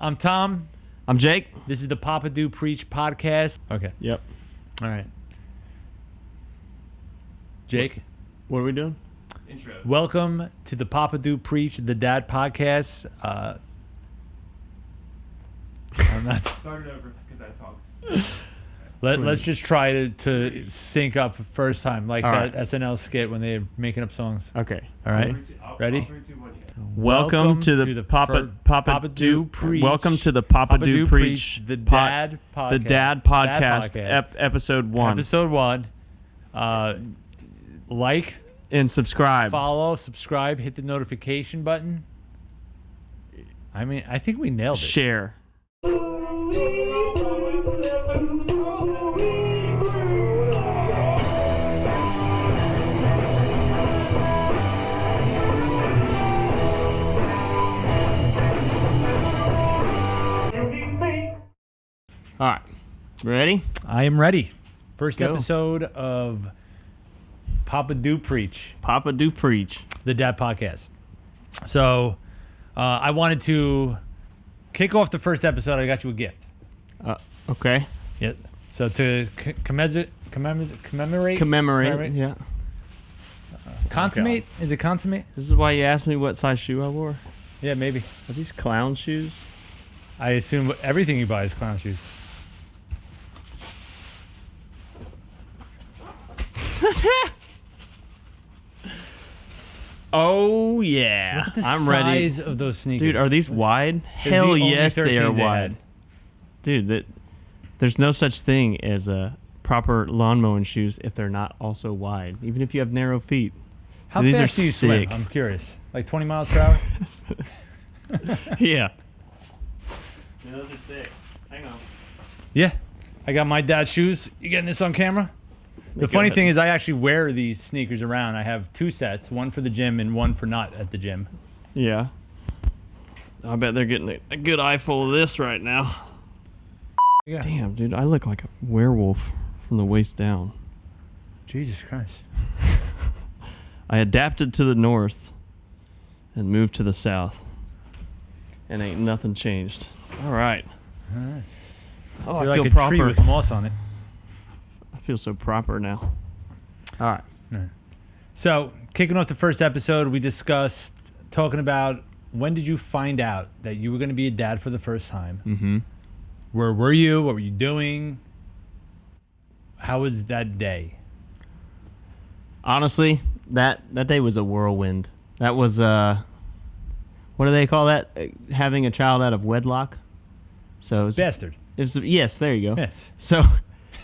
I'm Tom. I'm Jake. This is the Papa Do Preach podcast. Okay. Yep. All right. Jake. What are we doing? Intro. Welcome to the Papa Do Preach, the Dad podcast. I'm not. Start it over because I talked. Let's just try to sync up first time, like All that right. SNL skit when they're making up songs. Okay. All right. Ready? 3, 2, 1, yeah. Welcome to the Papa Do Preach. Welcome to the Papa Do Preach, the Dad podcast. the Dad podcast, episode 1. Episode 1. Like, And subscribe. follow, subscribe, hit the notification button. I mean, I think we nailed it. Share. All right. Ready? I am ready. First go. episode of Papa Do Preach, Papa Do Preach. the Dad podcast. So, I wanted to kick off the first episode. I got you a gift. Okay. Yeah. So to commemorate. Commemorate. Yeah. Consummate? Is it consummate? This is why you asked me what size shoe I wore. Yeah, maybe. Are these clown shoes? I assume everything you buy is clown shoes. Oh yeah. Look at the I'm size ready. of those sneakers. Dude, are these wide? They're Hell the only yes, they are 13s they wide. had. Dude, there's no such thing as a proper lawn mowing shoes if they're not also wide, even if you have narrow feet. How These fast are do you swim? sick. I'm curious. Like 20 miles per hour? Yeah. Those are sick. Hang on. Yeah. I got my dad's shoes. You getting this on camera? The Go funny ahead. thing is I actually wear these sneakers around. I have 2 sets, one for the gym and one for not at the gym. Yeah. I bet they're getting a good eyeful of this right now. Yeah. Damn, dude, I look like a werewolf from the waist down. Jesus Christ. I adapted to the north and moved to the south. And ain't nothing changed. All right. All right. Oh, You're I feel like a tree proper. with moss on it. I feel so proper now. All right. So, kicking off the first episode, we discussed talking about when did you find out that you were going to be a dad for the first time? Mm-hmm. Where were you? What were you doing? How was that day? Honestly, that day was a whirlwind. That was what do they call that? Having a child out of wedlock. So Bastard. yes, there you go. Yes. So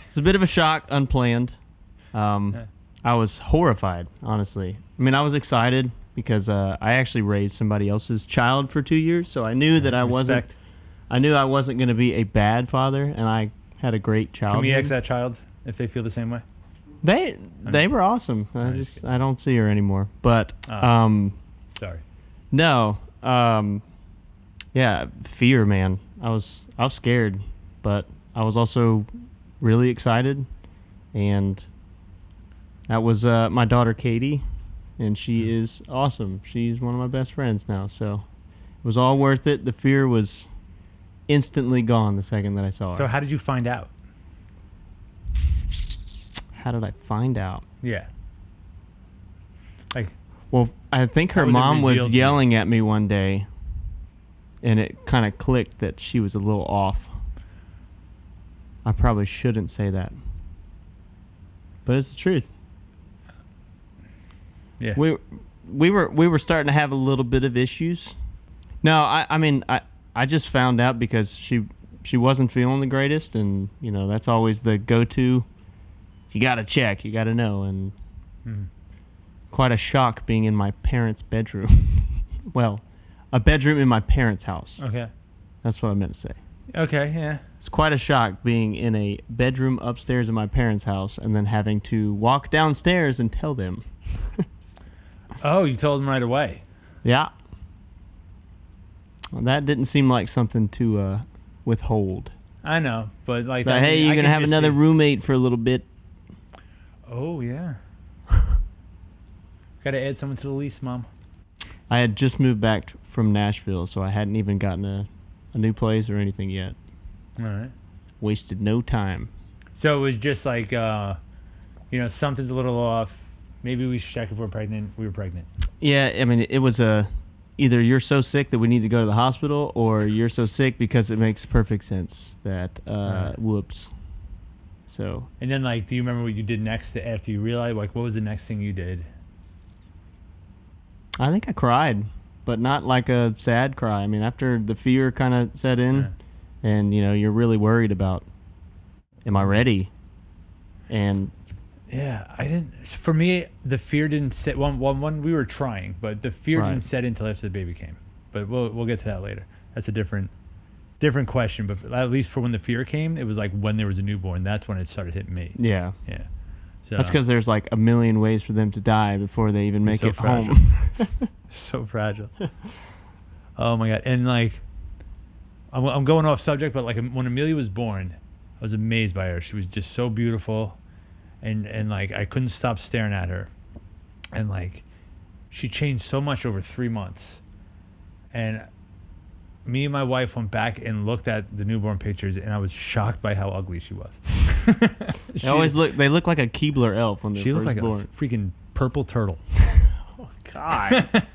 it's a bit of a shock, unplanned. I was horrified, honestly. I mean, I was excited because I actually raised somebody else's child for 2 years, so I knew that I wasn't. Respect. I knew I wasn't going to be a bad father, and I had a great child. Can we ex that child if they feel the same way? They were awesome. I don't see her anymore. But Sorry. no, yeah, fear, man. I was scared, but I was also really excited, and that was my daughter Katie, and she is awesome. She's one of my best friends now, so it was all worth it. The fear was instantly gone the second that I saw her. So how did you find out? How did I find out? Yeah. Like, Well, I think her How was it mom was revealed to you? yelling at me one day, and it kind of clicked that she was a little off. I probably shouldn't say that, but it's the truth. yeah. We were starting to have a little bit of issues. No, I mean I just found out because she wasn't feeling the greatest, and you know that's always the go-to. You got to check, you got to know, and quite a shock being in my parents' bedroom. Well, a bedroom in my parents' house. Okay. That's what I meant to say. Okay, yeah. It's quite a shock being in a bedroom upstairs in my parents' house and then having to walk downstairs and tell them. Oh, you told them right away. Yeah. Well, that didn't seem like something to withhold. I know, but like But hey, you're going to have another roommate for a little bit. Oh, yeah. Got to add someone to the lease, Mom. I had just moved back from Nashville, so I hadn't even gotten a new place or anything yet. All right. Wasted no time. So it was just like, something's a little off. Maybe we should check if we're pregnant. We were pregnant. Yeah, I mean, it was either you're so sick that we need to go to the hospital, or you're so sick because it makes perfect sense that, whoops. So. And then, like, do you remember what you did next after you realized? Like, what was the next thing you did? I think I cried, but not like a sad cry. I mean, after the fear kind of set in, and, you're really worried about, am I ready? And yeah, I didn't. For me, the fear didn't set. One, we were trying, but the fear didn't set in until after the baby came. But we'll get to that later. That's a different question. But at least for when the fear came, it was like when there was a newborn. That's when it started hitting me. Yeah. Yeah. So that's because there's like a million ways for them to die before they even make it fragile. home. So fragile. Oh my God! And like, I'm going off subject, but like when Amelia was born, I was amazed by her. She was just so beautiful. And like I couldn't stop staring at her, and like she changed so much over 3 months, and me and my wife went back and looked at the newborn pictures, and I was shocked by how ugly she was. They look like a Keebler elf when they're she first looked like born. a freaking purple turtle. Oh God!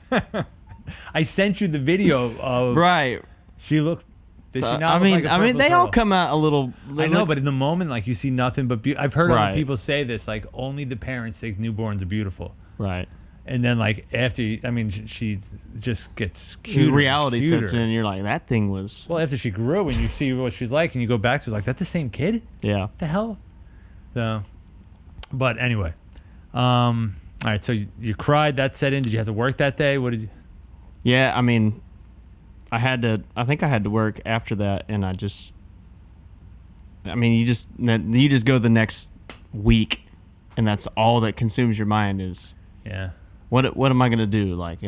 I sent you the video of right. She looked. Did So, she not look like a I mean, purple they all turtle? come out a little. I know, but in the moment, like you see nothing but I've heard other Right. people say this, like only the parents think newborns are beautiful, right. and then like after, I mean, she just gets cuter. Reality cuter. sets in, and you're like, that thing was. Well, after she grew and you see what she's like, and you go back to like, that the same kid? Yeah. What the hell? So, but anyway, all right. So you cried. That set in. Did you have to work that day? What did you? Yeah, I mean, I think I had to work after that, and you just go the next week, and that's all that consumes your mind is, Yeah. what am I gonna do? Like,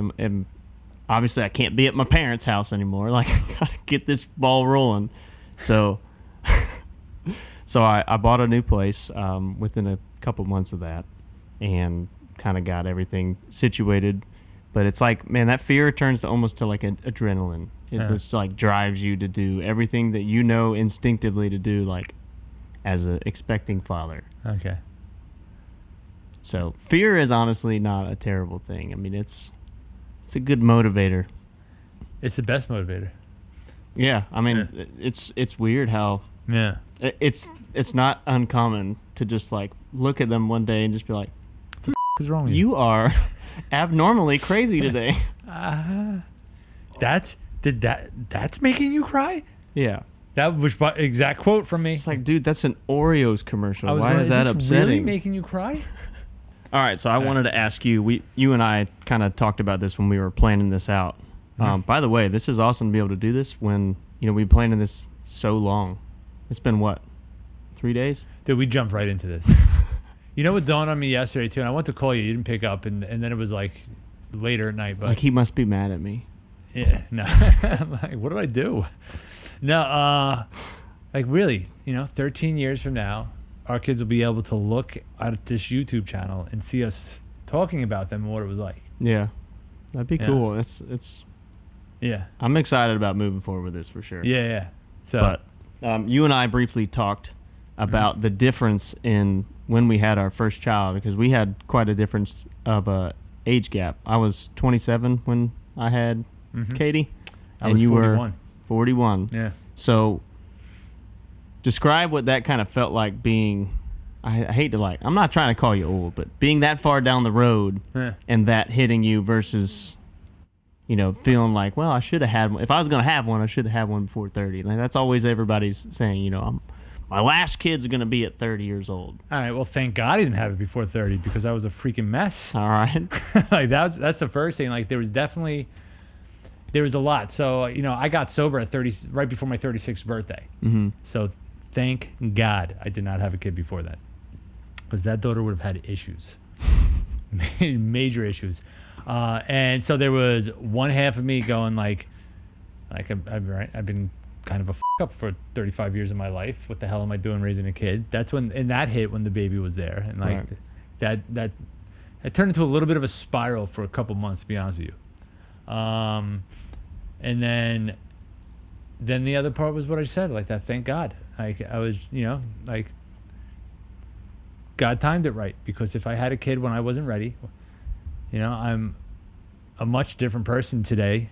obviously I can't be at my parents' house anymore. Like, I gotta get this ball rolling. So, I bought a new place within a couple months of that, and kind of got everything situated. But it's like, man, that fear turns to almost to like an adrenaline. It just like drives you to do everything that you know instinctively to do, like as a expecting father. Okay. So fear is honestly not a terrible thing. I mean, it's a good motivator. It's the best motivator. Yeah, I mean, it's weird how Yeah. it's not uncommon to just like look at them one day and just be like, What's wrong with you are abnormally crazy today. That's making you cry? Yeah. That was exact quote from me. It's like, dude, that's an Oreos commercial. I was Why going, is that this upsetting? really making you cry? All right, so I wanted to ask you. You and I kind of talked about this when we were planning this out. By the way, this is awesome to be able to do this when we've been planning this so long. It's been what, 3 days? Dude, we jumped right into this. You know what dawned on me yesterday too, and I went to call you. You didn't pick up, and then it was like later at night. But Like he must be mad at me. yeah, no. I'm like, what do I do? No, like really, 13 years from now, our kids will be able to look at this YouTube channel and see us talking about them and what it was like. Yeah, that'd be cool. It's. Yeah. I'm excited about moving forward with this for sure. Yeah. So, but you and I briefly talked about the difference in when we had our first child, because we had quite a difference of a age gap. I was 27 when I had Katie, I was you 41. were 41. Yeah. So describe what that kind of felt like being, I hate to I'm not trying to call you old, but being that far down the road and that hitting you versus, feeling like, well, I should have had one. If I was going to have one, I should have had one before 30. Like, that's always everybody's saying, my last kid's going to be at 30 years old. All right. Well, thank God I didn't have it before 30 because I was a freaking mess. All right. Like that's the first thing. Like there was a lot. So, I got sober at 30, right before my 36th birthday. Mm-hmm. So thank God I did not have a kid before that, because that daughter would have had issues, major issues. And so there was one half of me going like I've been kind of a up for 35 years of my life. What the hell am I doing raising a kid? That's when, and that hit when the baby was there, and like that it turned into a little bit of a spiral for a couple months, to be honest with you. And then then the other part was what I said, like that. Thank God, like I was, like God timed it right, because if I had a kid when I wasn't ready, I'm a much different person today.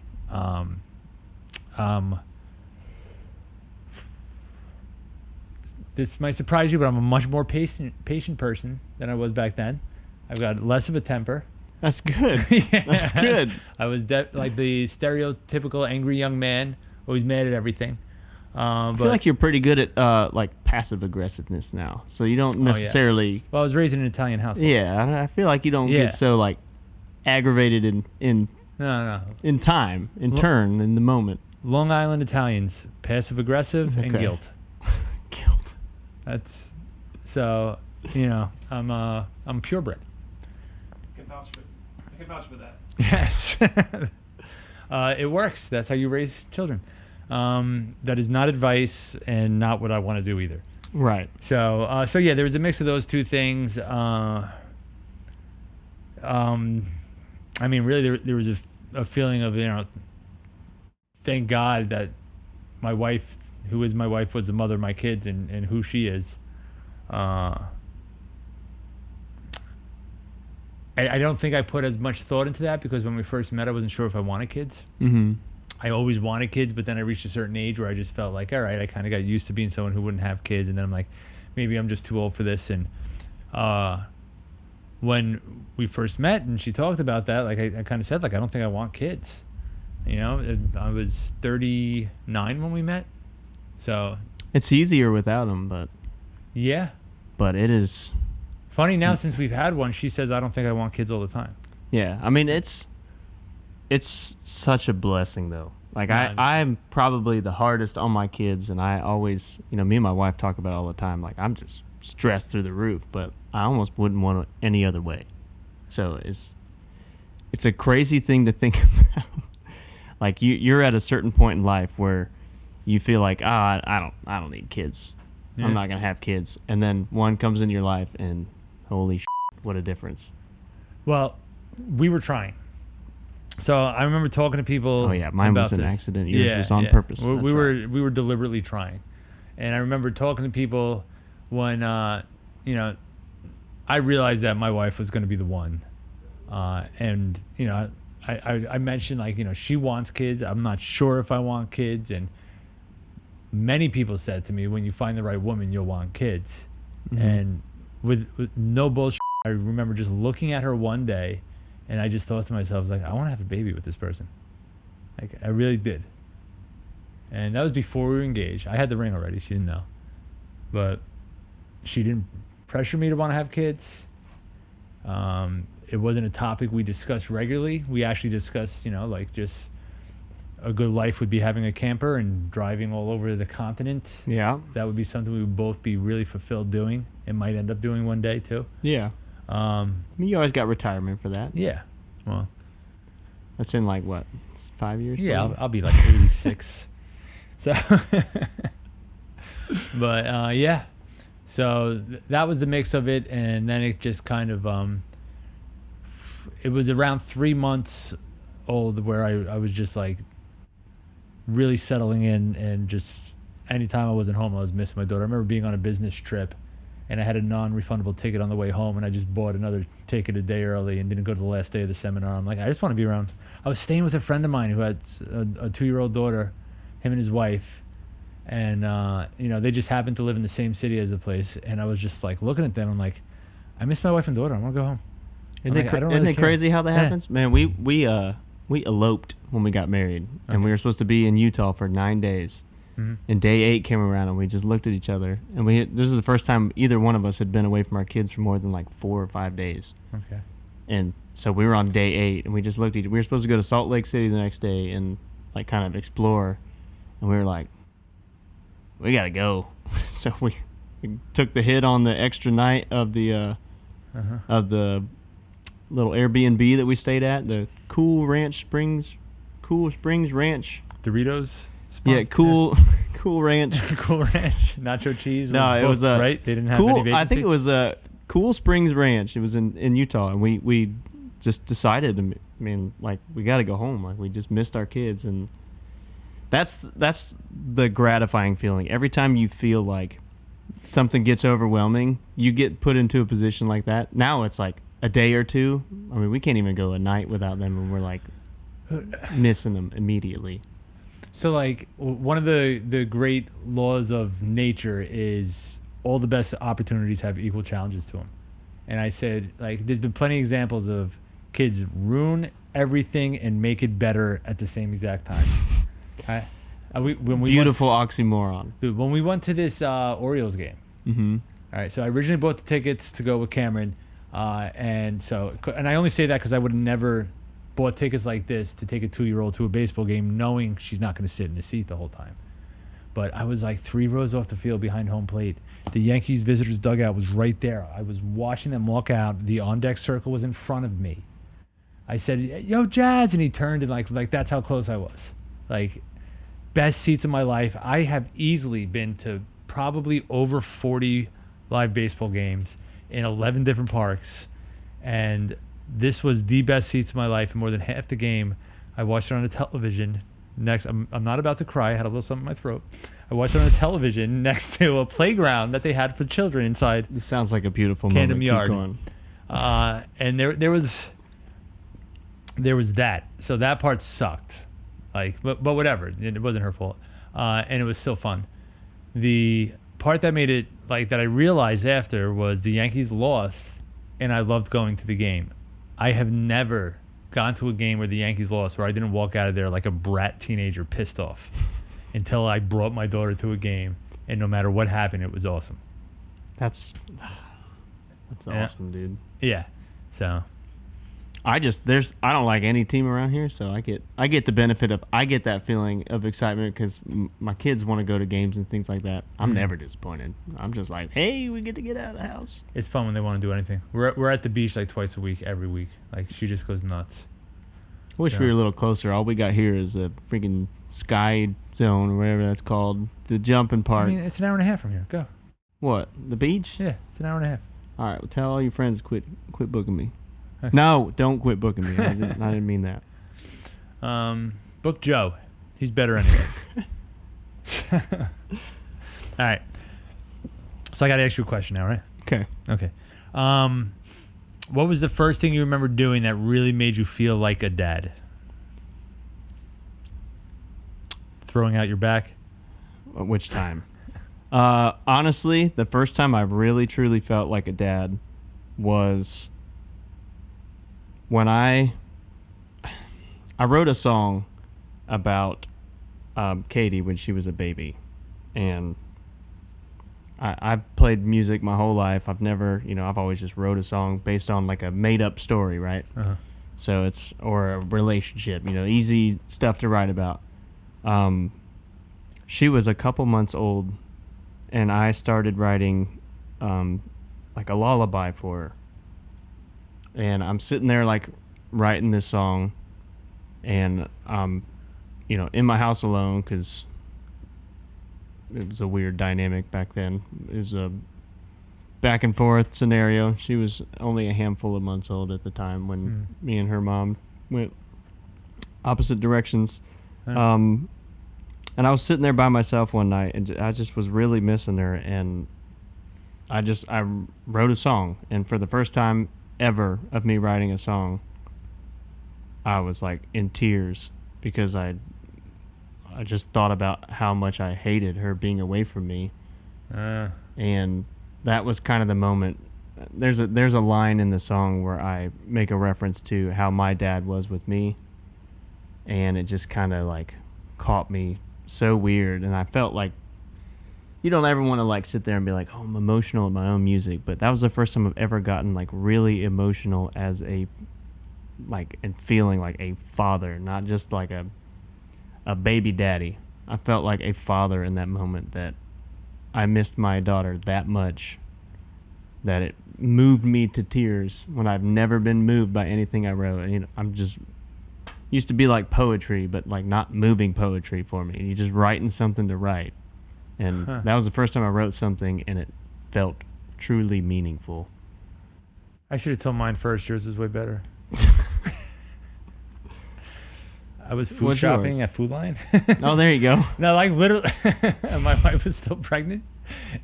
This might surprise you, but I'm a much more patient person than I was back then. I've got less of a temper. That's good. Yeah, That's good. I was like the stereotypical angry young man, always mad at everything. I feel like you're pretty good at like passive aggressiveness now, so you don't necessarily. Well, I was raised in an Italian household. Yeah, I feel like you don't get so like aggravated in No. in time, in turn, in the moment. Long Island Italians, passive aggressive and guilt. Guilt. That's so. I'm purebred. I can vouch for that. Yes. It works. That's how you raise children. That is not advice and not what I want to do either. Right. So yeah, there was a mix of those two things. I mean, really, there was a feeling of, thank God that my wife, who is my wife, was the mother of my kids, and who she is. I don't think I put as much thought into that, because when we first met, I wasn't sure if I wanted kids. Mm-hmm. I always wanted kids, but then I reached a certain age where I just felt like, all right, I kind of got used to being someone who wouldn't have kids, and then I'm like, maybe I'm just too old for this. And when we first met and she talked about that, like I kind of said, like, I don't think I want kids. I was 39 when we met, so it's easier without them, but it is funny now, since we've had one, she says I don't think I want kids all the time. Yeah, I mean, it's such a blessing though. Like I'm probably the hardest on my kids, and I always, me and my wife talk about it all the time. Like, I'm just stressed through the roof, but I almost wouldn't want it any other way. So it's a crazy thing to think about. Like you're at a certain point in life where you feel like, I don't need kids. Yeah. I'm not gonna have kids, and then one comes into your life, and holy shit, what a difference. Well, we were trying. So I remember talking to people. Oh yeah, mine was an accident. Yours was on purpose. We were deliberately trying, and I remember talking to people when I realized that my wife was going to be the one, and I mentioned, like, she wants kids. I'm not sure if I want kids, and many people said to me, when you find the right woman, you'll want kids. Mm-hmm. And with no bullshit, I remember just looking at her one day, and I just thought to myself, like, I want to have a baby with this person. Like, I really did. And that was before we were engaged. I had the ring already. She didn't know. But she didn't pressure me to want to have kids. It wasn't a topic we discussed regularly. We actually discussed, like, just a good life would be having a camper and driving all over the continent. Yeah. That would be something we would both be really fulfilled doing, and might end up doing one day too. Yeah. I mean, you always got retirement for that. Yeah. Well, that's in like what, 5 years? Yeah, I'll be like 86. So, but yeah. So that was the mix of it, and then it just kind of it was around 3 months old where I was just like really settling in, and just anytime I wasn't home, I was missing my daughter. I remember being on a business trip, and I had a non-refundable ticket on the way home, and I just bought another ticket a day early and didn't go to the last day of the seminar. I'm like, I just want to be around. I was staying with a friend of mine who had a 2-year-old daughter, him and his wife, and they just happened to live in the same city as the place, and I was just like looking at them. I'm like, I miss my wife and daughter. I want to go home. Isn't it crazy how that happens? Man, we eloped when we got married, and we were supposed to be in Utah for 9 days. Mm-hmm. And day 8 came around, and we just looked at each other, and this is the first time either one of us had been away from our kids for more than like 4 or 5 days. Okay. And so we were on day 8, and we just looked at we were supposed to go to Salt Lake City the next day and like kind of explore, and we were like, we gotta go. So we took the hit on the extra night of the little Airbnb that we stayed at, the Cool Springs Ranch. Doritos? Yeah, Cool Ranch. Cool Ranch. Nacho cheese. No, it was right. They didn't have Cool. any vacancy? I think it was Cool Springs Ranch. It was in Utah, and we just decided. I mean, like, we got to go home. Like, we just missed our kids, and That's the gratifying feeling. Every time you feel like something gets overwhelming, you get put into a position like that. Now it's like a day or two. I mean, we can't even go a night without them, and we're like missing them immediately. So like one of the great laws of nature is all the best opportunities have equal challenges to them. And I said, like, there's been plenty of examples of kids ruin everything and make it better at the same exact time. When we Beautiful oxymoron. Dude, when we went to this Orioles game, all right, so I originally bought the tickets to go with Cameron, and I only say that because I would have never bought tickets like this to take a 2-year-old to a baseball game knowing she's not going to sit in the seat the whole time. But I was like 3 rows off the field behind home plate. The Yankees visitors dugout was right there. I was watching them walk out. The on-deck circle was in front of me. I said, "Yo, Jazz," and he turned and like that's how close I was. Like, best seats of my life. I have easily been to probably over 40 live baseball games in 11 different parks, and this was the best seats of my life. And more than half the game, I watched it on the television. I'm not about to cry. I had a little something in my throat. I watched it on the television next to a playground that they had for children inside. This sounds like a beautiful Camden moment. Yard. Keep going. And there was that. So that part sucked. Like, but whatever. It wasn't her fault. And it was still fun. The part that made it, like, that I realized after was the Yankees lost, and I loved going to the game. I have never gone to a game where the Yankees lost where I didn't walk out of there like a brat teenager pissed off until I brought my daughter to a game, and no matter what happened, it was awesome. That's awesome, dude. Yeah. So I don't like any team around here, so I get the benefit of I get that feeling of excitement because my kids want to go to games and things like that. I'm never disappointed. I'm just like, hey, we get to get out of the house. It's fun when they want to do anything. We're at the beach like twice a week, every week. Like, she just goes nuts. Wish we were a little closer. All we got here is a freaking sky zone or whatever that's called, the jumping park. I mean, it's an hour and a half from here. Go. What? The beach? Yeah, it's an hour and a half. All right. Well, tell all your friends to quit booking me. Okay. No, don't quit booking me. I didn't mean that. Book Joe. He's better anyway. All right. So I got to ask you a question now, right? Okay. Okay. What was the first thing you remember doing that really made you feel like a dad? Throwing out your back? Which time? Honestly, the first time I really truly felt like a dad was when I wrote a song about Katie when she was a baby, and I've played music my whole life. I've never, I've always just wrote a song based on like a made-up story, right? Uh-huh. So or a relationship, easy stuff to write about. She was a couple months old, and I started writing like a lullaby for her. And I'm sitting there like writing this song, and in my house alone because it was a weird dynamic back then. It was a back and forth scenario. She was only a handful of months old at the time when me and her mom went opposite directions. And I was sitting there by myself one night, and I just was really missing her, and I wrote a song, and for the first time ever of me writing a song, I was like in tears because I just thought about how much I hated her being away from me. And that was kind of the moment. There's a line in the song where I make a reference to how my dad was with me, and it just kind of like caught me so weird, and I felt like you don't ever want to like sit there and be like, oh, I'm emotional at my own music, but that was the first time I've ever gotten like really emotional as and feeling like a father, not just like a baby daddy. I felt like a father in that moment, that I missed my daughter that much that it moved me to tears when I've never been moved by anything I wrote. And, I'm just used to be like poetry, but like not moving poetry for me. You're just writing something to write. And that was the first time I wrote something, and it felt truly meaningful. I should have told mine first. Yours was way better. I was food What's shopping yours? at Food Lion. Oh, there you go. No, like literally, my wife was still pregnant,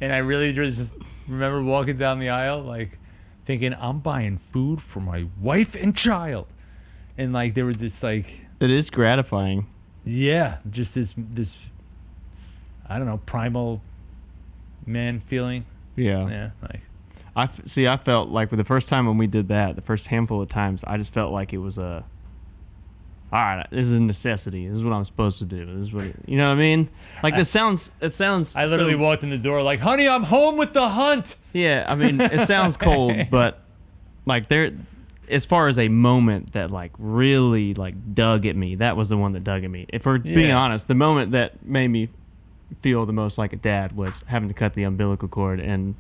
and I really just remember walking down the aisle, like thinking, I'm buying food for my wife and child, and like there was this like, It is gratifying. yeah, just this I don't know, primal man feeling. Yeah. Yeah, like I felt like for the first time when we did that, the first handful of times, I just felt like it was all right, this is a necessity. This is what I'm supposed to do. This is what you know what I mean? Like it sounds. I literally walked in the door like, honey, I'm home with the hunt. Yeah, I mean, it sounds cold, but like as far as a moment that like really like dug at me, that was the one that dug at me. If we're being honest, the moment that made me feel the most like a dad was having to cut the umbilical cord and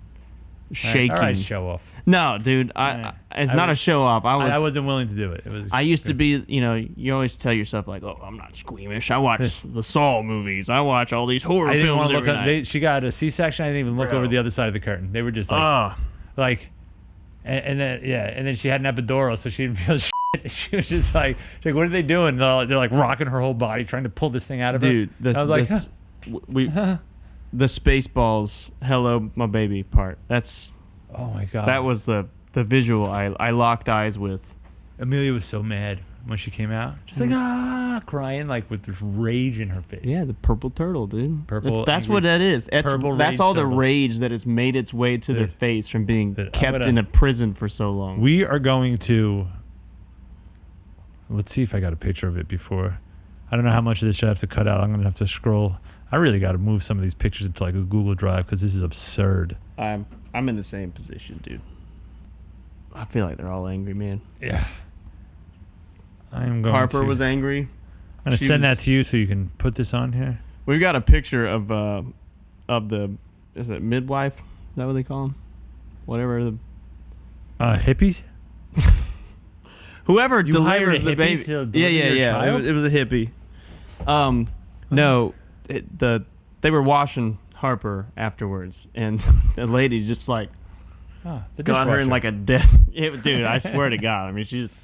shaking. All right, show off. No, dude, it's not a show off. I wasn't willing to do it. It was. I used to be, you always tell yourself like, oh, I'm not squeamish. I watch the Saw movies. I watch all these horror I didn't films want to every look. night. She got a C-section. I didn't even look over the other side of the curtain. They were just like, and then she had an epidural, so she didn't feel shit. She was just like, what are they doing? They're like rocking her whole body, trying to pull this thing out of her. Dude, I was like, the Spaceballs, hello, my baby part. Oh my god, that was the visual I locked eyes with. Amelia was so mad when she came out. She's like crying like with this rage in her face. Yeah, the purple turtle, dude. Purple. That's what that is. That's all the turtle. rage that has made its way to their face from being kept gonna- in a prison for so long. We are going to. Let's see if I got a picture of it before. I don't know how much of this I have to cut out. I'm gonna have to scroll. I really got to move some of these pictures into like a Google Drive because this is absurd. I'm in the same position, dude. I feel like they're all angry, man. Yeah. I'm going. Harper was angry. I'm gonna send that to you so you can put this on here. We've got a picture of the is it midwife? Is that what they call them? Whatever the Hippies. whoever You delivers hired a the hippie baby. to deliver your Yeah. child? It was a hippie. No, they were washing Harper afterwards, and the lady's just like The got her in dishwasher. like a death. Dude, I swear to God. I mean, she's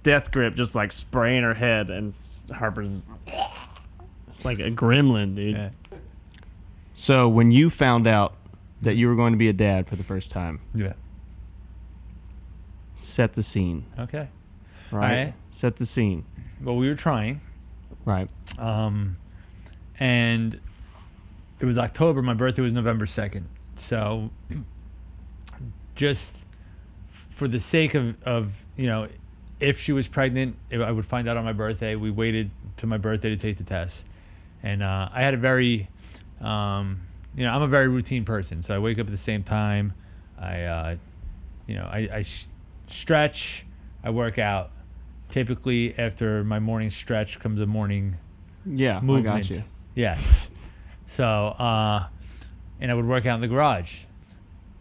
death grip, just like spraying her head, and Harper's. It's like a gremlin, dude. Yeah. So when you found out that you were going to be a dad for the first time, Yeah. set the scene, Okay. right? Alright. Set the scene, Well, we were trying. right? And it was October. My birthday was November 2nd. So just for the sake of if she was pregnant, if I would find out on my birthday. We waited to my birthday to take the test. And I had a very, I'm a very routine person. So I wake up at the same time. I stretch. I work out. Typically, after my morning stretch comes a morning Yeah, movement. I got you. Yes. So, and I would work out in the garage.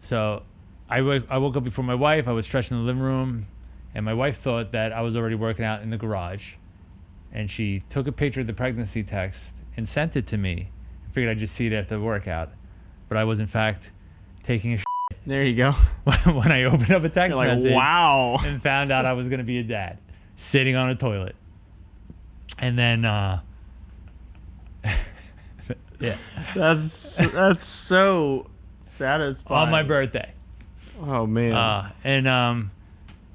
So I woke up before my wife. I was stretching in the living room, and my wife thought that I was already working out in the garage. And she took a picture of the pregnancy test and sent it to me. I figured I'd just see it after the workout. But I was, in fact, taking a There you go. when I opened up a text You're like, message wow. and found out I was going to be a dad, sitting on a toilet. And then, yeah. That's so satisfying. On my birthday. Oh man. And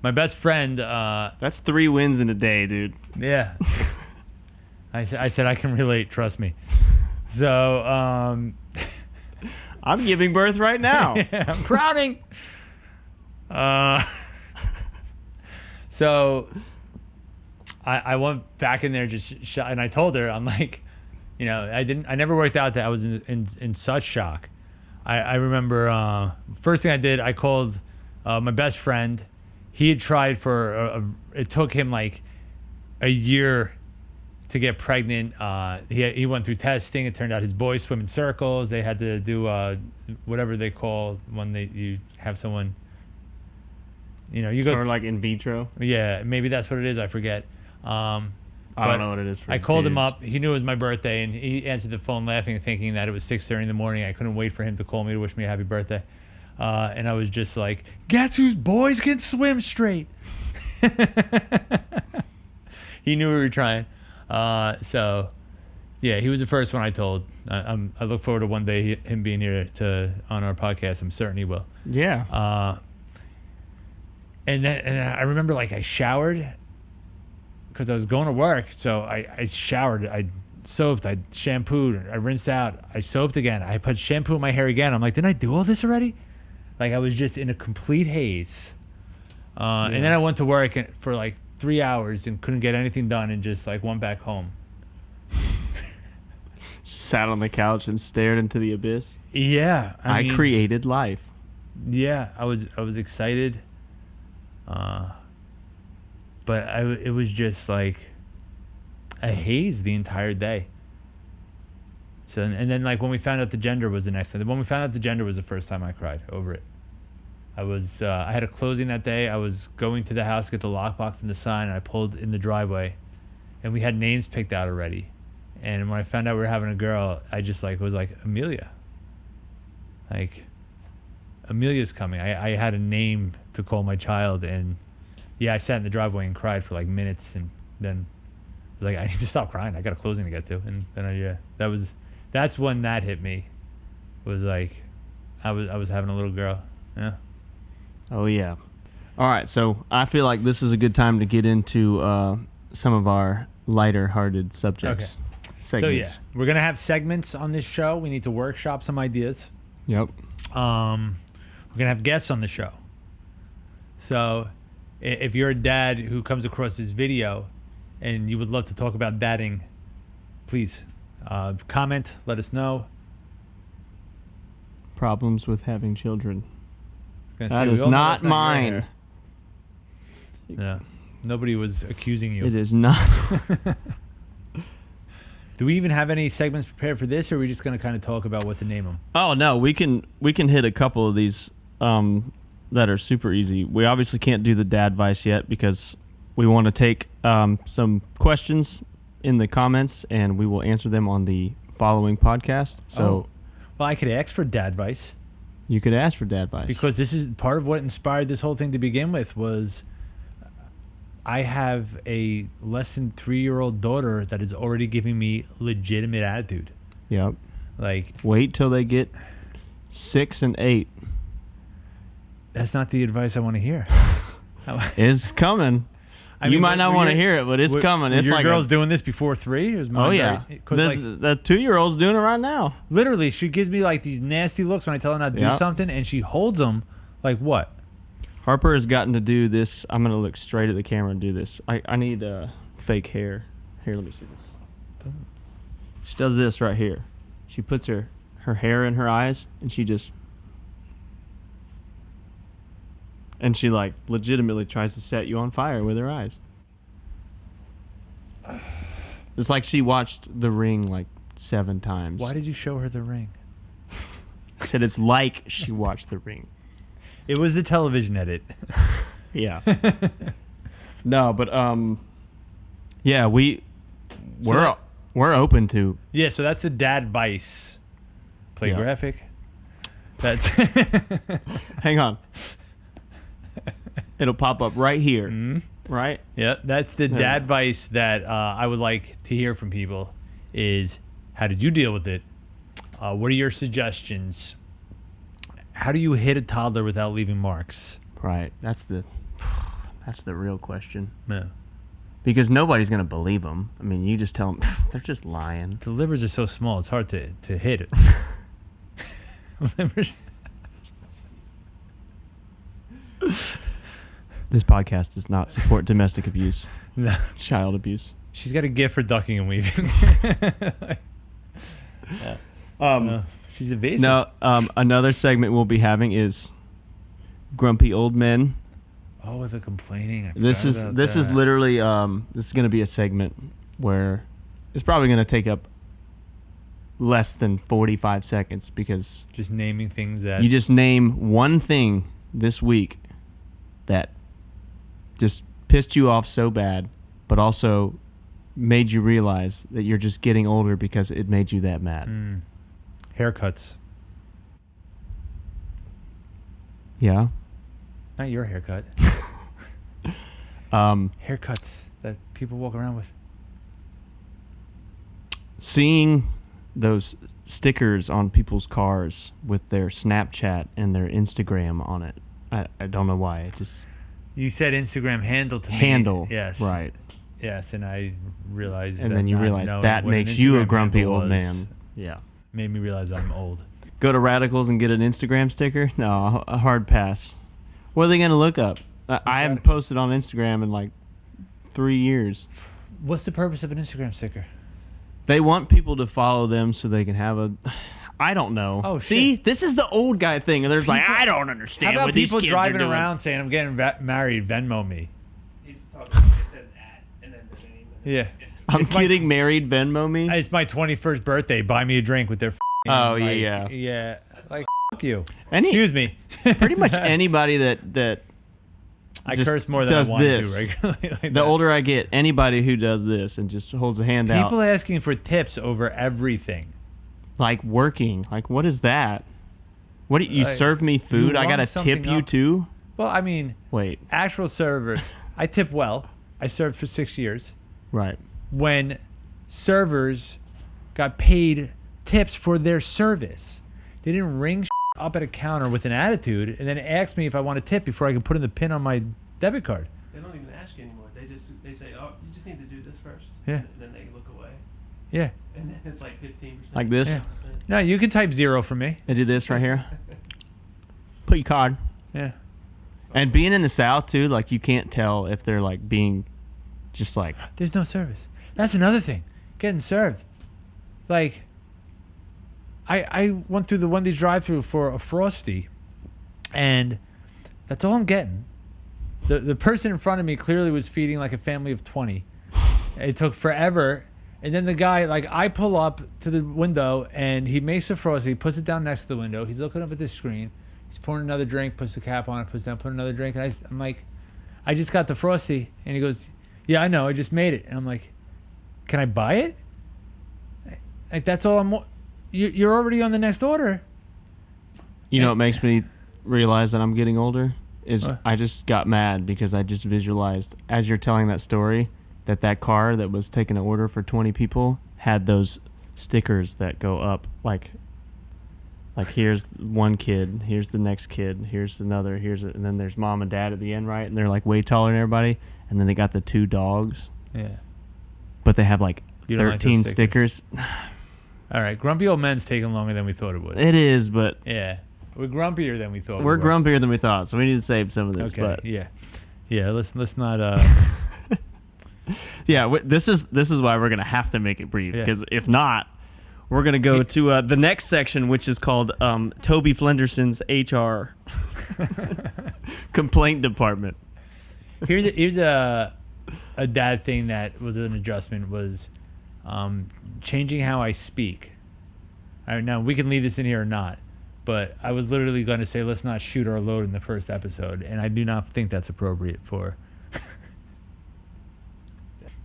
my best friend, That's 3 wins in a day, dude. yeah. I said I can relate, trust me. So, I'm giving birth right now. I'm crowning. So I went back in there and I told her, I'm like, I never worked out that I was in such shock. I remember first thing I did, I called my best friend. He had tried it took him like a year to get pregnant. He went through testing. It turned out his boys swim in circles. They had to do whatever they call when you have someone, you go Sort of like in vitro. yeah, maybe that's what it is. I forget. I But don't know what it is for I called him dudes. up. He knew it was my birthday, and he answered the phone laughing, thinking that it was 6:30 in the morning. I couldn't wait for him to call me to wish me a happy birthday. And I was just like, guess whose boys can swim straight? He knew we were trying. So, yeah, he was the first one I told. I look forward to one day him being here on our podcast. I'm certain he will. Yeah. And I remember like I showered because I was going to work. So I showered. I soaped. I shampooed. I rinsed out. I soaped again. I put shampoo in my hair again. I'm like, didn't I do all this already? Like I was just in a complete haze. And then I went to work for like 3 hours and couldn't get anything done and just like went back home. Sat on the couch and stared into the abyss. Yeah. I mean, created life. Yeah, I was excited. But it was just like a haze the entire day. So and then like when we found out the gender was the next thing. When we found out the gender was the first time I cried over it. I had a closing that day. I was going to the house to get the lockbox and the sign, and I pulled in the driveway, and we had names picked out already. And when I found out we were having a girl, I just like was like, Amelia. Like, Amelia's coming. I had a name to call my child, and yeah, I sat in the driveway and cried for like minutes, and then I was like, I need to stop crying. I got a closing to get to, and then that's when that hit me. Was like, I was having a little girl. Yeah. Oh yeah. All right, so I feel like this is a good time to get into some of our lighter-hearted subjects. Okay. Segments. So yeah, we're gonna have segments on this show. We need to workshop some ideas. Yep. We're gonna have guests on the show. So if you're a dad who comes across this video and you would love to talk about dadding, please comment. Let us know. Problems with having children. Gonna That say, is we all know not that's your mine. hair. No, nobody was accusing you. It is not. Do we even have any segments prepared for this, or are we just going to kind of talk about what to name them? Oh no, we can hit a couple of these that are super easy. We obviously can't do the dad advice yet because we want to take some questions in the comments and we will answer them on the following podcast. So, well, I could ask for dad advice. You could ask for dad advice Because this is part of what inspired this whole thing to begin with. Was I have a less than 3-year-old daughter that is already giving me legitimate attitude. Yep. Like, wait till they get 6 and 8. That's not the advice I want to hear. It's coming. You might not want to hear it, but it's coming. It's your like girl's doing this before 3? Oh yeah. The 2-year-old's doing it right now. Literally, she gives me like these nasty looks when I tell her not to do something, and she holds them like what? Harper has gotten to do this. I'm going to look straight at the camera and do this. I need fake hair. Here, let me see this. She does this right here. She puts her hair in her eyes, and she just... And she, like, legitimately tries to set you on fire with her eyes. It's like she watched The Ring, like, 7 times. Why did you show her The Ring? I said it's like she watched The Ring. It was the television edit. Yeah. No, but yeah, we're open to. Yeah, so that's the dad advice. Play graphic. That's Hang on. It'll pop up right here. Mm-hmm. Right? Yeah, that's the dad advice that I would like to hear from people is how did you deal with it? What are your suggestions? How do you hit a toddler without leaving marks? Right. That's the real question. Yeah. Because nobody's going to believe them. I mean, you just tell them, they're just lying. The livers are so small, it's hard to hit it. Livers. This podcast does not support domestic abuse. No. Child abuse. She's got a gift for ducking and weaving. She's evasive. No, another segment we'll be having is grumpy old men. Oh, the complaining. This is literally this is going to be a segment where it's probably going to take up less than 45 seconds because just naming things that you just name one thing this week that just pissed you off so bad, but also made you realize that you're just getting older because it made you that mad. Haircuts. Yeah. Not your haircut. Haircuts that people walk around with. seeing those stickers on people's cars with their Snapchat and their Instagram on it. I don't know why. It just You said Instagram handle to me. handle. Yes. Right. Yes, and I realized. And that then you not realize knowing that what an makes you a Instagram grumpy handle old was man. Yeah. Made me realize I'm old. Go to Radicals and get an Instagram sticker? No, a hard pass. What are they going to look up? I haven't posted on Instagram in like 3 years. What's the purpose of an Instagram sticker? They want people to follow them so they can have a... I don't know. Oh, shit. See, this is the old guy thing. There's like, I don't understand How about what these people kids driving are doing. around saying, I'm getting married, Venmo me? He's talking. It says at, and then the name. Yeah. I'm It's my- getting married, Venmo me. It's my 21st birthday. Buy me a drink with their Oh, like, yeah. Yeah. Like, you. Any- Excuse me. Pretty much anybody that I just curse more than does I want this. to regularly. Like the that. older I get, anybody who does this and just holds a hand out. People asking for tips over everything. Like working. Like, what is that? What do you Like, serve me food? you I gotta lump tip something you up. too? Well, I mean, Wait, actual servers. I tip well. I served for 6 years. right. When servers got paid tips for their service, they didn't ring up at a counter with an attitude and then ask me if I want a tip before I could put in the pin on my debit card. They don't even ask you anymore. They say, oh, you just need to do this first. Yeah. And then they look away. Yeah. And then it's like 15%. Like this? Yeah. No, you can type 0 for me. I do this right here. Put your card. Yeah. And being in the South too, like you can't tell if they're like being just like There's no service. That's another thing. Getting served. Like, I went through the Wendy's drive-thru for a Frosty, and that's all I'm getting. The person in front of me clearly was feeding like a family of 20. It took forever. And then the guy, like, I pull up to the window, and he makes the Frosty, puts it down next to the window. He's looking up at the screen. He's pouring another drink, puts the cap on it, puts down, put another drink. And I'm like, I just got the Frosty. And he goes, yeah, I know. I just made it. And I'm like, can I buy it? Like, that's all I'm... You're already on the next order. You know what makes me realize that I'm getting older is What? I just got mad because I just visualized as you're telling that story that car that was taking an order for 20 people had those stickers that go up like here's one kid, here's the next kid, here's another, and then there's mom and dad at the end, right? And they're like way taller than everybody, and then they got the 2 dogs, Yeah. but they have like You don't like 13 those stickers? stickers. All right. Grumpy old men's taking longer than we thought it would. It is, but Yeah. We're grumpier than we thought we're we were. grumpier than we thought, so we need to save some of this. Okay. But Yeah. Yeah. Let's not. yeah, this is why we're gonna have to make it brief Yeah. because if not, we're gonna go to the next section, which is called Toby Flenderson's HR complaint department. Here's a dad thing that was an adjustment was changing how I speak. All right, now we can leave this in here or not, but I was literally going to say let's not shoot our load in the first episode, and I do not think that's appropriate for.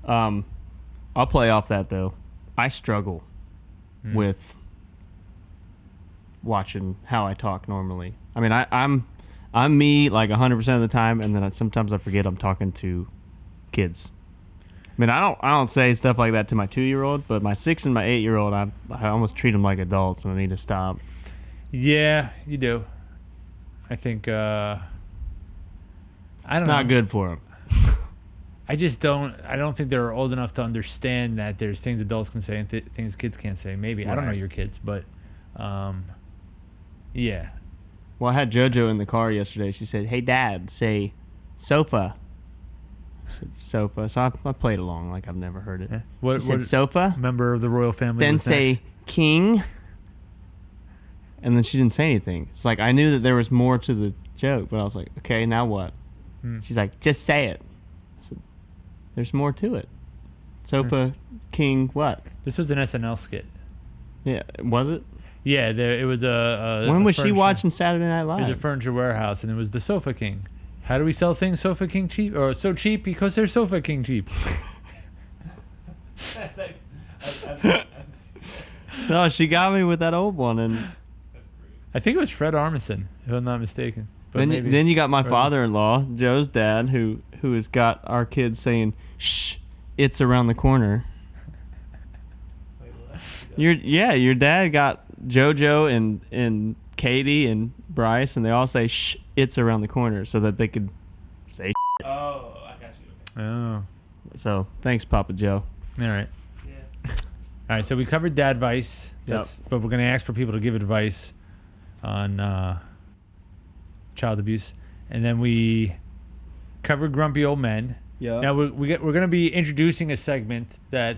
I'll play off that though. I struggle with watching how I talk normally. I mean, I'm me like 100% of the time, and then sometimes I forget I'm talking to kids. I mean, I don't say stuff like that to my 2-year-old, but my 6 and my 8-year-old, I almost treat them like adults, and I need to stop. Yeah, you do. I think I don't know. Not good for them. I just don't. I don't think they're old enough to understand that there's things adults can say and things kids can't say. Maybe I don't know Right. your kids, but yeah. Well, I had JoJo in the car yesterday. She said, "Hey, Dad, say sofa." I said, sofa. So I played along like I've never heard it. Yeah. She said sofa. Member of the royal family. Then was say next. king. And then she didn't say anything. It's like I knew that there was more to the joke, but I was like, okay, now what? She's like, just say it. I said, there's more to it. Sofa, king, what? This was an SNL skit. Yeah, was it? Yeah, it was a When was she furniture- watching Saturday Night It was a Live? furniture warehouse, and it was the Sofa King. How do we sell things Sofa King cheap? Or so cheap because they're Sofa King cheap. That's I've No, she got me with that old one, and that's great. I think it was Fred Armisen, if I'm not mistaken. But then maybe, then you got my Fred- father-in-law, Joe's dad, who has got our kids saying, "Shh, it's around the corner." Wait, Your dad got JoJo and Katie and Bryce, and they all say shh, it's around the corner, so that they could say. Oh, I got you. Okay. Oh, So thanks, Papa Joe. all right. Yeah. All right, so we covered dad advice. But we're going to ask for people to give advice on child abuse, and then we covered grumpy old men. Yeah. Now we're going to be introducing a segment that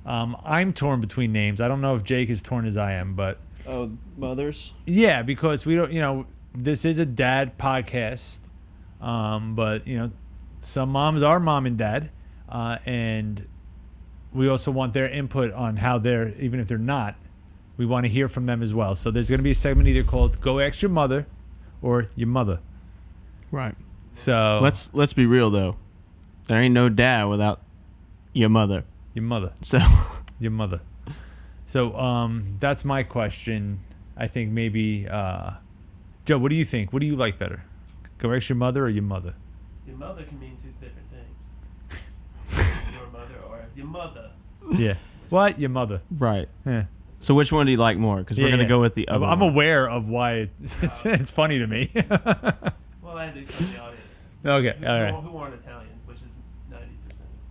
I'm torn between names. I don't know if Jake is torn as I am, but Oh, mothers. yeah, because we don't, this is a dad podcast, but some moms are mom and dad, and we also want their input on how they're, even if they're not, we want to hear from them as well. So there's going to be a segment either called "Go Ask Your Mother" or "Your Mother." Right. So Let's be real though. There ain't no dad without your mother. your mother, So your mother. So that's my question. I think maybe Joe, what do you think? What do you like better? Go ask your mother or your mother? Your mother can mean two different things. Your mother or your mother. Yeah. What? Your mother. right. Yeah. So which one do you like more? Because we're gonna go with the other. I'm one. aware of why it's funny to me. Well, I had to explain the audience. Okay. Who, All right. who aren't Italian, which is 90%.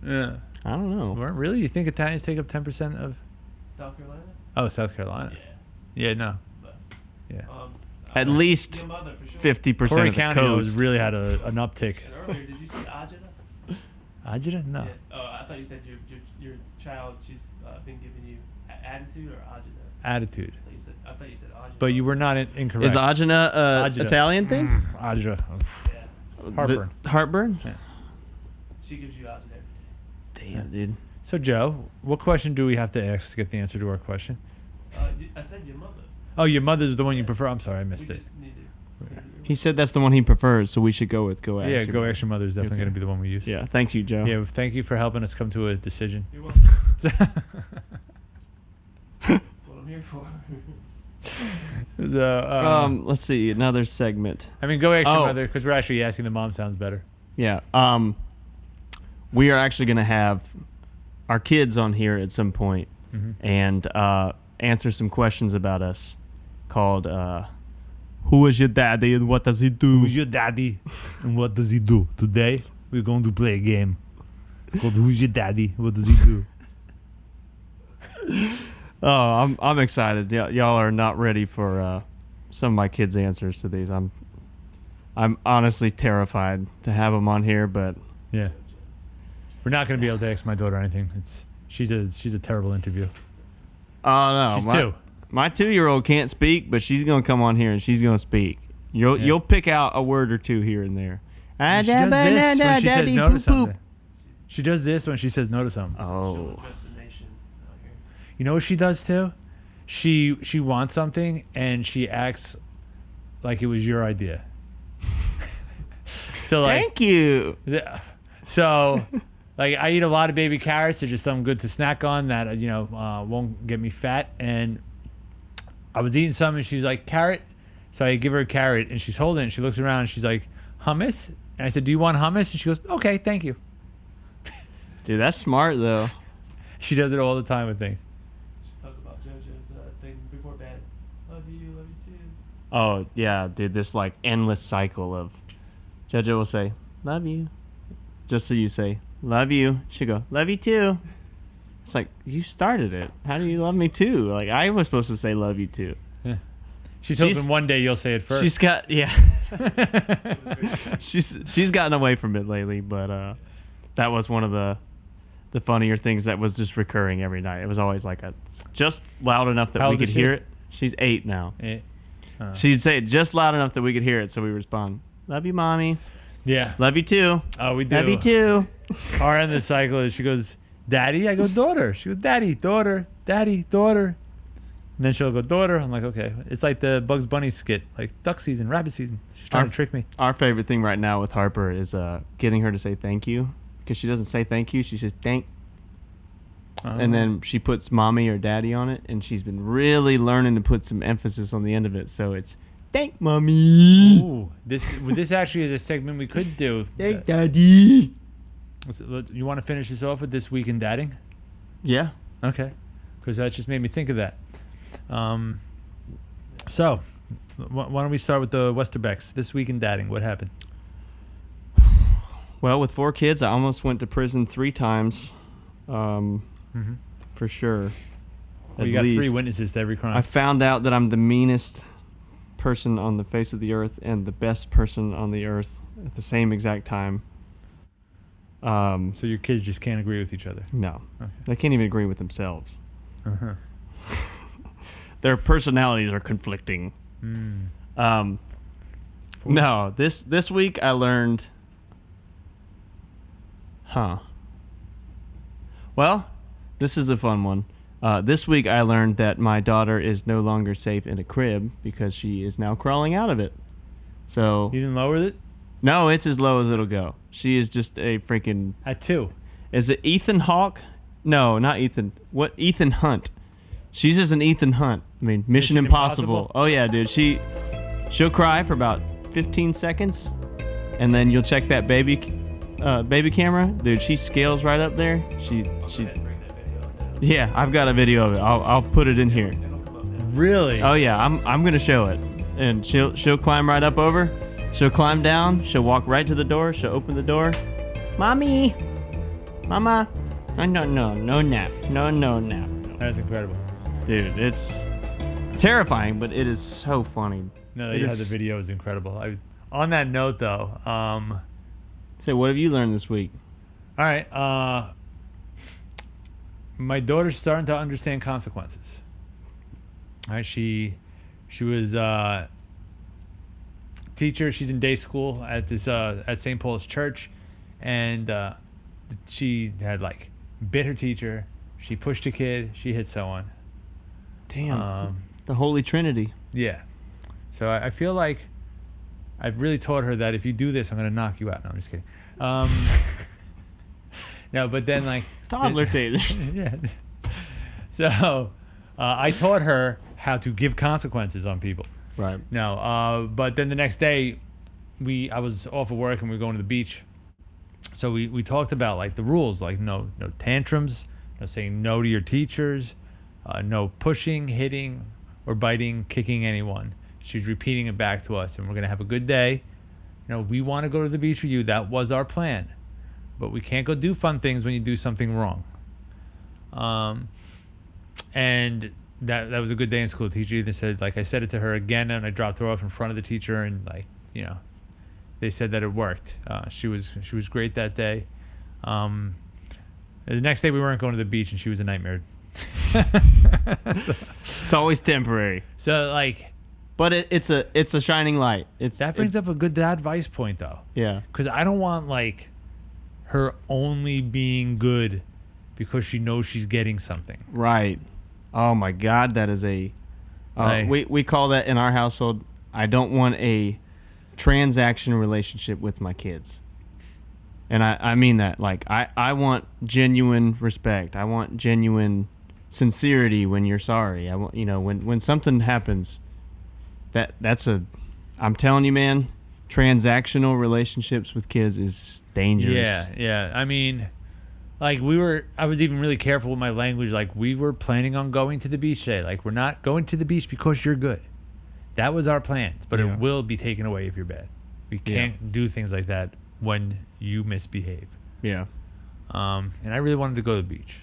Yeah. I don't know. Well, really? You think Italians take up 10% of? South Carolina? Oh, South Carolina. Yeah, Yeah. No. less. Yeah. At least Your mother, for sure. 50% Torrey of the County has coast. really had an uptick. And earlier, did you say Ajita? Ajita? No. Yeah. Oh, I thought you said your child, she's been giving you attitude or Ajita? Attitude. I thought you said Ajita. But you were not incorrect. Is Ajna Ajita. Italian thing? Ajita. Yeah. Heartburn. Heartburn? Yeah. She gives you Ajita every day. Damn, dude. So, Joe, what question do we have to ask to get the answer to our question? I said your mother. Oh, your mother's the one you prefer. I'm sorry, I missed We it. just need to. He said that's the one he prefers, so we should go with Go Ask. Yeah, Your Go Mother. Ask Your Mother is definitely Okay. going to be the one we use. Yeah, thank you, Joe. Yeah, thank you for helping us come to a decision. You're welcome. That's what I'm here for. So, Let's see, another segment. I mean, Go Ask Your Oh. Mother, because we're actually asking the mom sounds better. Yeah. We are actually going to have our kids on here at some point and answer some questions about us called Who is your daddy and what does he do? Who's your daddy and what does he do? Today, we're going to play a game. It's called Who's Your Daddy? What does he do? Oh, I'm excited. Y'all are not ready for some of my kids' answers to these. I'm honestly terrified to have them on here, but Yeah. We're not going to be able to ask my daughter anything. She's a terrible interview. oh no, She's 2. My 2-year-old can't speak, but she's gonna come on here and she's gonna speak. You'll pick out a word or two here and there. And she does this when she says no to something. She does this when she says no to something. She'll Oh, address the nation out here. You know what she does too? She wants something and she acts like it was your idea. So like, thank you. so like I eat a lot of baby carrots. They're just something good to snack on that won't get me fat. And I was eating some and she's like, carrot. So I give her a carrot and she's holding it and she looks around and she's like, hummus? And I said, do you want hummus? And she goes, okay, thank you. Dude, that's smart though. She does it all the time with things. Talk about JoJo's thing before bed. Love you too. Oh yeah, dude, this like endless cycle of JoJo will say, love you. Just so you say, love you. She'll go, love you too. It's like, you started it. How do you love me too? Like, I was supposed to say love you too. Yeah. She's hoping one day you'll say it first. She's got, yeah. she's gotten away from it lately, but that was one of the funnier things that was just recurring every night. It was always like just loud enough that How we old could is she? hear it. She's 8 now. Oh. She'd say it just loud enough that we could hear it, so we respond, love you, mommy. Yeah. Love you too. Oh, we do. Love you too. Our end of the cycle is she goes, daddy? I go, daughter. She goes, daddy, daughter, daddy, daughter. And then she'll go, daughter. I'm like, okay. It's like the Bugs Bunny skit, like duck season, rabbit season. She's trying to trick me. Our favorite thing right now with Harper is getting her to say thank you, because she doesn't say thank you. She says thank. And then she puts mommy or daddy on it, and she's been really learning to put some emphasis on the end of it. So it's thank mommy. Ooh, this actually is a segment we could do. Thank daddy. You want to finish this off with this week in dadding? Yeah. Okay. because that just made me think of that. So, why don't we start with the Westerbecks this week in dating? What happened? Well, with 4 kids, I almost went to prison 3 times, for sure. Well, you got 3 witnesses to every crime. I found out that I'm the meanest person on the face of the earth and the best person on the earth at the same exact time. So your kids just can't agree with each other? No. Okay. They can't even agree with themselves. Uh-huh. Their personalities are conflicting. No, this week I learned... Well, this is a fun one. This week I learned that my daughter is no longer safe in a crib because she is now crawling out of it. So You didn't lower it? no, it's as low as it'll go. She is just a freaking... At 2. Is it Ethan Hawke? No, not Ethan. What? Ethan Hunt. She's just an Ethan Hunt. I mean, Mission Impossible. Oh yeah, dude. She'll cry for about 15 seconds, and then you'll check that baby camera, dude. She scales right up there. She. Yeah, I've got a video of it. I'll put it in here. Really? Oh yeah, I'm gonna show it, and she'll climb right up over. She'll climb down. She'll walk right to the door. She'll open the door. Mommy, Mama, no nap, no nap. That's incredible. Dude, it's terrifying, but it is so funny. No, that you had the video is incredible. On that note, though, So, what have you learned this week? all right, my daughter's starting to understand consequences. All right, she was teacher. She's in day school at this at St. Paul's Church, and she had bit her teacher. She pushed a kid. She hit someone. Damn, the Holy Trinity. Yeah. So I feel like I've really taught her that if you do this, I'm going to knock you out. No, I'm just kidding. No, but then Toddler days. Yeah. So I taught her how to give consequences on people. Right. No, but then the next day, I was off of work and we were going to the beach. So we talked about the rules, no tantrums, no saying no to your teachers, no pushing, hitting, or biting, kicking anyone. She was repeating it back to us, and we're gonna have a good day. We want to go to the beach with you. That was our plan, but we can't go do fun things when you do something wrong. And that was a good day in school. The teacher either said, I said it to her again, and I dropped her off in front of the teacher, and they said that it worked. She was great that day. The next day we weren't going to the beach, and she was a nightmare. It's always temporary. So but it's a shining light. That brings up a good advice point though. Yeah. Because I don't want her only being good because she knows she's getting something. Right. Oh my God, that is we call that in our household. I don't want a transaction relationship with my kids. And I mean that. I want genuine respect. I want genuine sincerity when you're sorry. I want, when something happens, I'm telling you, man, transactional relationships with kids is dangerous. Yeah. I mean, I was even really careful with my language. We were planning on going to the beach today. We're not going to the beach because you're good. That was our plans, but it will be taken away if you're bad. We can't do things like that when you misbehave. Yeah. And I really wanted to go to the beach.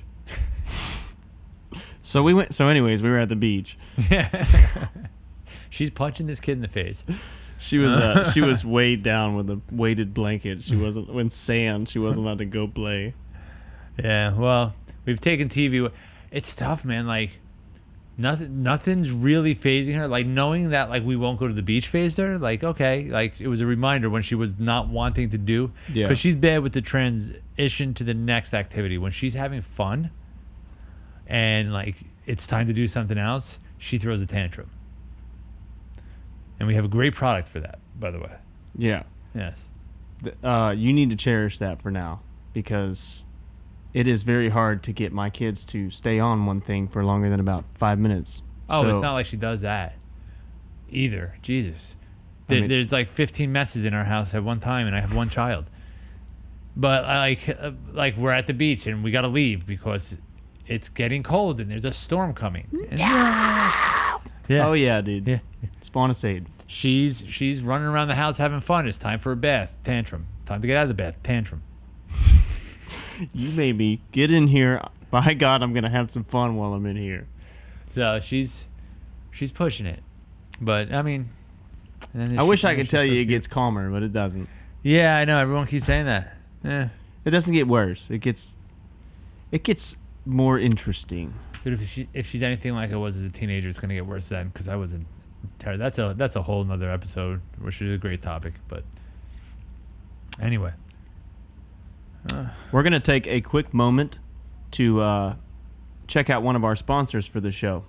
So anyways, we were at the beach. She's punching this kid in the face. She was weighed down with a weighted blanket. She wasn't she wasn't allowed to go play. Yeah, well, we've taken TV. It's tough, man. Nothing's really phasing her. Knowing that we won't go to the beach phased her. Okay, it was a reminder when she was not wanting to do. Yeah. Because she's bad with the transition to the next activity. When she's having fun, and it's time to do something else, she throws a tantrum. And we have a great product for that, by the way. Yeah. Yes. You need to cherish that for now, because it is very hard to get my kids to stay on one thing for longer than about 5 minutes. Oh, so, it's not like she does that either. Jesus. There's 15 messes in our house at one time, and I have one child. But we're at the beach, and we got to leave because it's getting cold and there's a storm coming. Yeah. Oh yeah, dude. Yeah. Spawn a Sade. She's running around the house having fun. It's time for a bath. Tantrum. Time to get out of the bath. Tantrum. You made me get in here. By God, I'm gonna have some fun while I'm in here. So she's pushing it. But I mean, I wish I could tell you it gets calmer, but it doesn't. Yeah, I know. Everyone keeps saying that. Yeah. It doesn't get worse. It gets more interesting. But if she's anything like I was as a teenager, it's gonna get worse then. Because I wasn't. That's a whole nother episode, which is a great topic. But anyway, we're gonna take a quick moment to check out one of our sponsors for the show.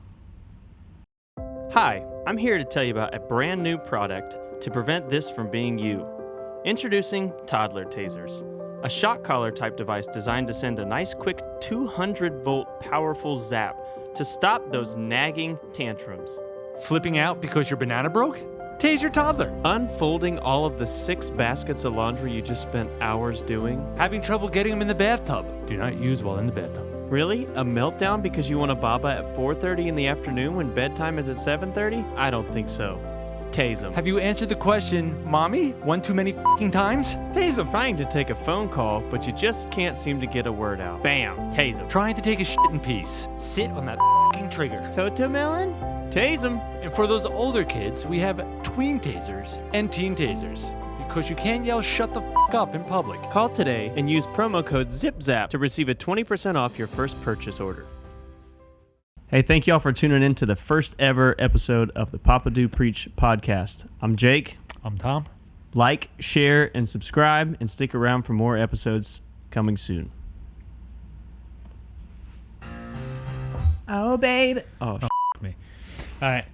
Hi, I'm here to tell you about a brand new product to prevent this from being you. Introducing Toddler Tasers, a shock collar type device designed to send a nice quick 200-volt powerful zap to stop those nagging tantrums. Flipping out because your banana broke? Tase your toddler. Unfolding all of the 6 baskets of laundry you just spent hours doing? Having trouble getting them in the bathtub? Do not use while in the bathtub. Really? A meltdown because you want a baba at 4:30 in the afternoon when bedtime is at 7:30? I don't think so. Tase them. Have you answered the question, Mommy, one too many f***ing times? Tase them. Trying to take a phone call, but you just can't seem to get a word out. Bam! Tase them. Trying to take a shit in peace. Sit on that f***ing trigger. Totomelon? Tase them. And for those older kids, we have tween tasers and teen tasers. Because you can't yell shut the f*** up in public. Call today and use promo code ZIPZAP to receive a 20% off your first purchase order. Hey, thank y'all for tuning in to the first ever episode of the Papa Do Preach podcast. I'm Jake. I'm Tom. Like, share, and subscribe, and stick around for more episodes coming soon. Oh, babe. Oh, me. All right.